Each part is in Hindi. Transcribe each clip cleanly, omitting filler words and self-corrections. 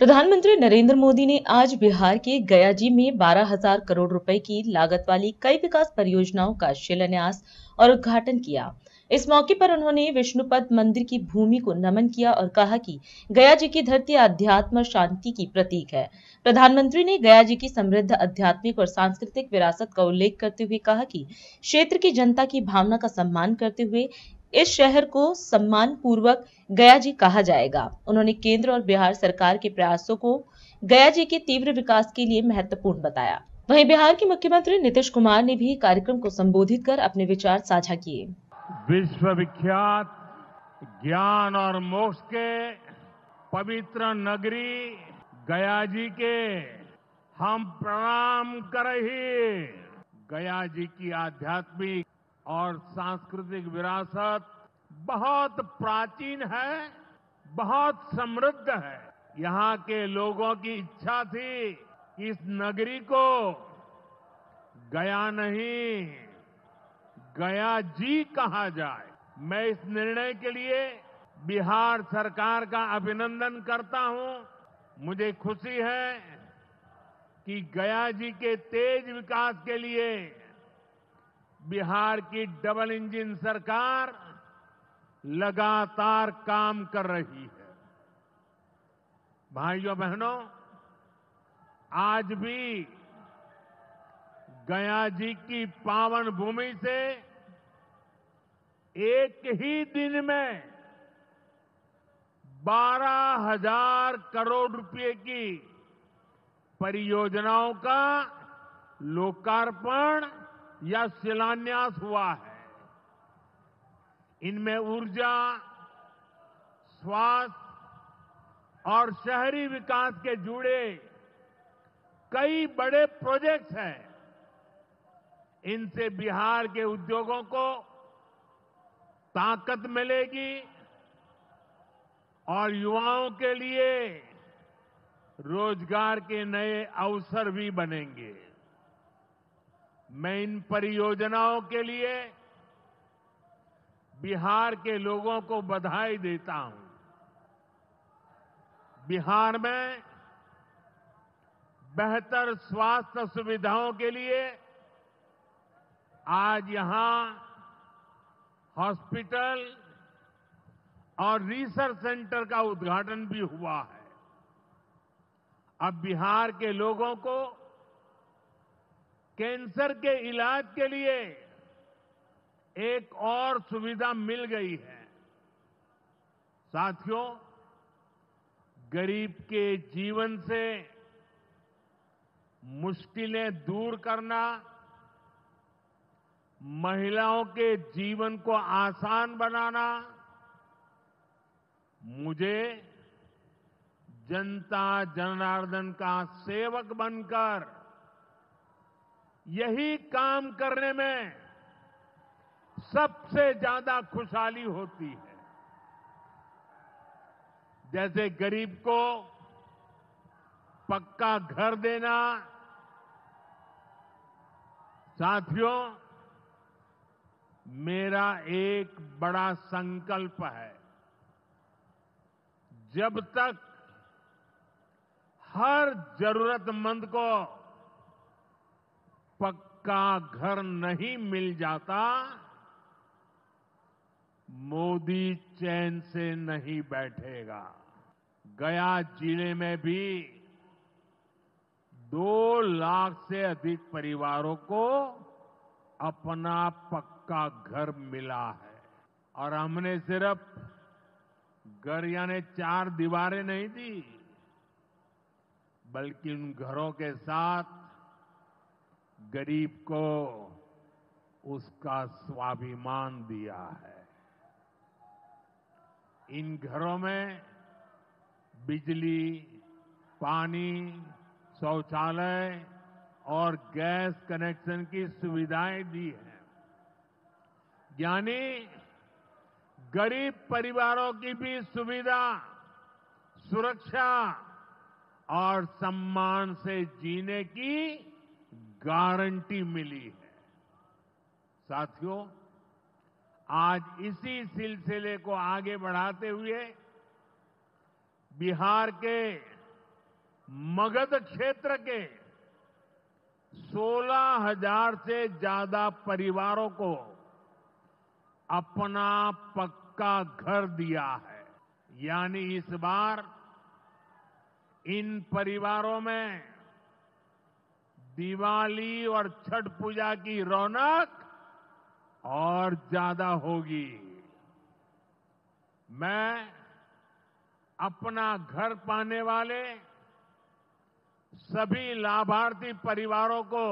प्रधानमंत्री नरेंद्र मोदी ने आज बिहार के गयाजी में 12,000 करोड़ रुपए की लागत वाली कई विकास परियोजनाओं का शिलान्यास और उद्घाटन किया। इस मौके पर उन्होंने विष्णुपद मंदिर की भूमि को नमन किया और कहा कि गया जी की धरती आध्यात्म और शांति की प्रतीक है। प्रधानमंत्री ने गया जी की समृद्ध आध्यात्मिक और सांस्कृतिक विरासत का उल्लेख करते हुए कहा कि क्षेत्र की जनता की भावना का सम्मान करते हुए इस शहर को सम्मान पूर्वक गया जी कहा जाएगा। उन्होंने केंद्र और बिहार सरकार के प्रयासों को गया जी के तीव्र विकास के लिए महत्वपूर्ण बताया। वहीं बिहार के मुख्यमंत्री नीतीश कुमार ने भी कार्यक्रम को संबोधित कर अपने विचार साझा किए। विश्वविख्यात ज्ञान और मोक्ष के पवित्र नगरी गया जी के हम प्रणाम करही। गया जी की आध्यात्मिक और सांस्कृतिक विरासत बहुत प्राचीन है, बहुत समृद्ध है। यहाँ के लोगों की इच्छा थी कि इस नगरी को गया नहीं, गया जी कहा जाए। मैं इस निर्णय के लिए बिहार सरकार का अभिनंदन करता हूं। मुझे खुशी है कि गया जी के तेज विकास के लिए बिहार की डबल इंजन सरकार लगातार काम कर रही है। भाइयों बहनों, आज भी गया जी की पावन भूमि से एक ही दिन में 12,000 करोड़ रुपए की परियोजनाओं का लोकार्पण या शिलान्यास हुआ है। इनमें ऊर्जा, स्वास्थ्य और शहरी विकास के जुड़े कई बड़े प्रोजेक्ट्स हैं। इनसे बिहार के उद्योगों को ताकत मिलेगी और युवाओं के लिए रोजगार के नए अवसर भी बनेंगे। मैं इन परियोजनाओं के लिए बिहार के लोगों को बधाई देता हूं। बिहार में बेहतर स्वास्थ्य सुविधाओं के लिए आज यहां हॉस्पिटल और रिसर्च सेंटर का उद्घाटन भी हुआ है। अब बिहार के लोगों को कैंसर के इलाज के लिए एक और सुविधा मिल गई है। साथियों, गरीब के जीवन से मुश्किलें दूर करना, महिलाओं के जीवन को आसान बनाना मुझे जनता जनार्दन का सेवक बनकर यही काम करने में सबसे ज्यादा खुशहाली होती है। जैसे गरीब को पक्का घर देना। साथियों, मेरा एक बड़ा संकल्प है, जब तक हर जरूरतमंद को पक्का घर नहीं मिल जाता, मोदी चैन से नहीं बैठेगा। गया जिले में भी 2 लाख से अधिक परिवारों को अपना पक्का घर मिला है। और हमने सिर्फ घर यानी 4 दीवारें नहीं दी, बल्कि उन घरों के साथ गरीब को उसका स्वाभिमान दिया है। इन घरों में बिजली, पानी, शौचालय और गैस कनेक्शन की सुविधाएं दी हैं। यानी गरीब परिवारों की भी सुविधा, सुरक्षा और सम्मान से जीने की गारंटी मिली है। साथियों, आज इसी सिलसिले को आगे बढ़ाते हुए बिहार के मगध क्षेत्र के 16,000 से ज्यादा परिवारों को अपना पक्का घर दिया है। यानी इस बार इन परिवारों में दिवाली और छठ पूजा की रौनक और ज्यादा होगी। मैं अपना घर पाने वाले सभी लाभार्थी परिवारों को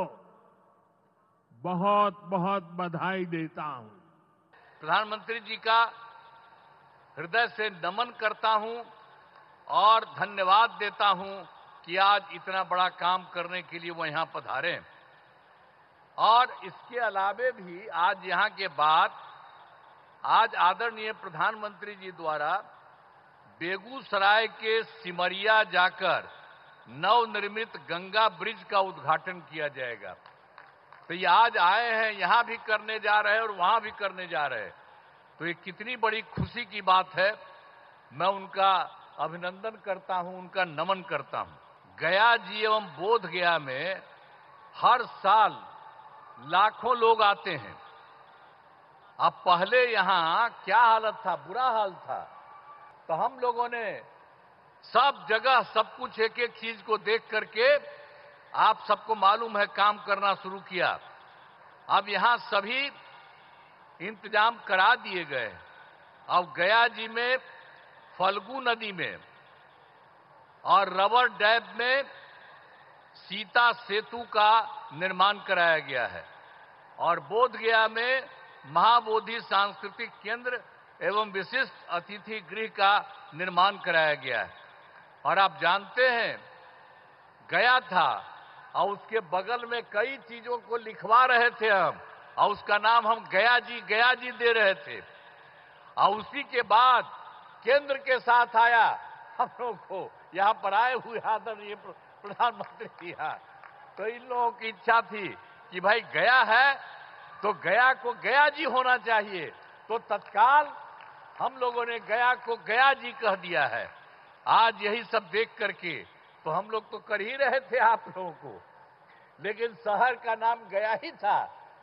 बहुत बहुत बधाई देता हूं। प्रधानमंत्री जी का हृदय से नमन करता हूं और धन्यवाद देता हूं कि आज इतना बड़ा काम करने के लिए वो यहां पधारे। और इसके अलावे भी आज यहां के बाद आज आदरणीय प्रधानमंत्री जी द्वारा बेगूसराय के सिमरिया जाकर नवनिर्मित गंगा ब्रिज का उद्घाटन किया जाएगा। तो ये आज आए हैं, यहां भी करने जा रहे हैं और वहां भी करने जा रहे हैं। तो ये कितनी बड़ी खुशी की बात है। मैं उनका अभिनंदन करता हूं, उनका नमन करता हूं। गया जी एवं बोध गया में हर साल लाखों लोग आते हैं। अब पहले यहां क्या हालत था, बुरा हाल था। तो हम लोगों ने सब जगह सब कुछ एक एक चीज को देख करके आप सबको मालूम है काम करना शुरू किया। अब यहां सभी इंतजाम करा दिए गए। अब गया जी में फल्गु नदी में और रबर डैम में सीता सेतु का निर्माण कराया गया है और बोध गया में महाबोधि सांस्कृतिक केंद्र एवं विशिष्ट अतिथि गृह का निर्माण कराया गया है। और आप जानते हैं गया था और उसके बगल में कई चीजों को लिखवा रहे थे हम और उसका नाम हम गया जी दे रहे थे। और उसी के बाद केंद्र के साथ आया हम लोगों को यहाँ पर आए हुए आदरणीय प्रधानमंत्री जी। तो इन लोगों की इच्छा थी कि भाई गया है तो गया को गया जी होना चाहिए। तो तत्काल हम लोगों ने गया को गया जी कह दिया है। आज यही सब देख करके तो हम लोग तो कर ही रहे थे आप लोगों को, लेकिन शहर का नाम गया ही था।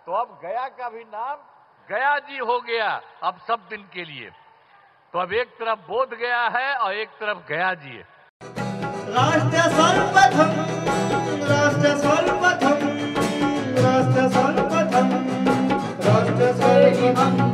तो अब गया का भी नाम गया जी हो गया अब सब दिन के लिए। तो अब एक तरफ बोध गया है और एक तरफ गया जी है। राष्ट्र सर्वप्रथम, राष्ट्र सर्वप्रथम, राष्ट्र सर्वप्रथम, राष्ट्र सर्वप्रथम।